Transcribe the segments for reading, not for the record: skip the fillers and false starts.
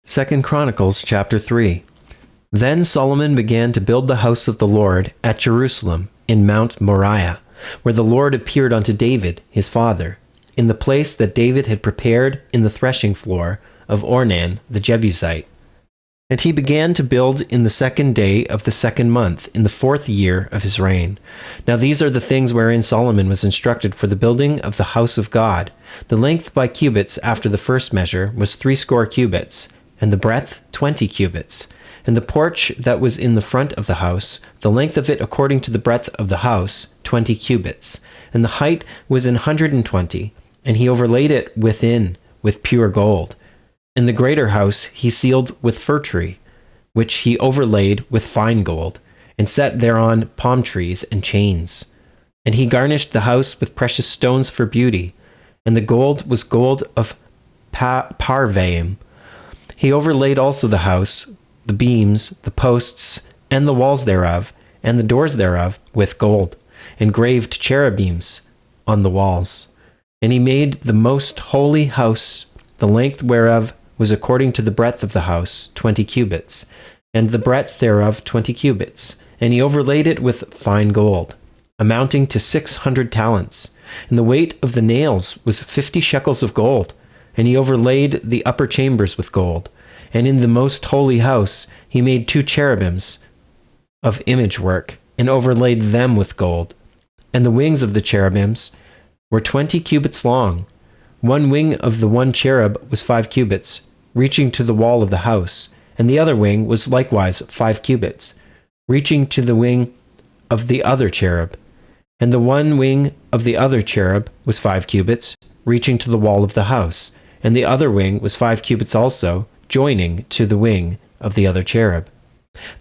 2 Chronicles chapter 3. Then Solomon began to build the house of the Lord at Jerusalem in Mount Moriah, where the Lord appeared unto David his father, in the place that David had prepared in the threshing floor of Ornan the Jebusite. And he began to build in the 2nd day of the 2nd month, in the 4th year of his reign. Now these are the things wherein Solomon was instructed for the building of the house of God. The length by cubits after the first measure was 60 cubits, and the breadth 20 cubits. And the porch that was in the front of the house, the length of it according to the breadth of the house, 20 cubits. And the height was 120, and he overlaid it within with pure gold. And the greater house he sealed with fir tree, which he overlaid with fine gold, and set thereon palm trees and chains. And he garnished the house with precious stones for beauty, and the gold was gold of Parvaim. He overlaid also the house, the beams, the posts, and the walls thereof, and the doors thereof with gold, and graved cherubims on the walls. And he made the most holy house, the length whereof was according to the breadth of the house, 20 cubits, and the breadth thereof 20 cubits. And he overlaid it with fine gold, amounting to 600 talents. And the weight of the nails was 50 shekels of gold. And he overlaid the upper chambers with gold. And in the most holy house he made 2 cherubims of image work, and overlaid them with gold. And the wings of the cherubims were 20 cubits long. One wing of the one cherub was 5 cubits, reaching to the wall of the house, and the other wing was likewise 5 cubits, reaching to the wing of the other cherub. And the one wing of the other cherub was 5 cubits, reaching to the wall of the house, and the other wing was 5 cubits also, joining to the wing of the other cherub.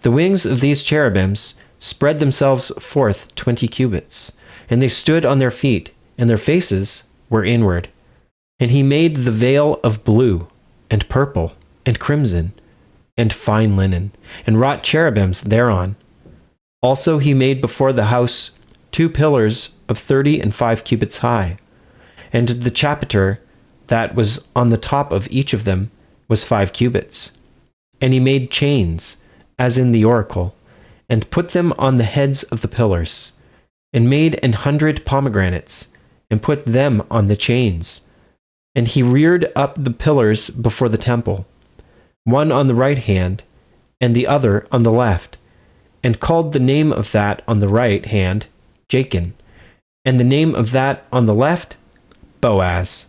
The wings of these cherubims spread themselves forth 20 cubits, and they stood on their feet, and their faces were inward. And he made the veil of blue, and purple, and crimson, and fine linen, and wrought cherubims thereon. Also he made before the house 2 pillars of 30 and 5 cubits high, and the chapiter that was on the top of each of them was 5 cubits. And he made chains, as in the oracle, and put them on the heads of the pillars, and made 100 pomegranates, and put them on the chains. And he reared up the pillars before the temple, one on the right hand, and the other on the left, and called the name of that on the right hand Jachin, and the name of that on the left Boaz.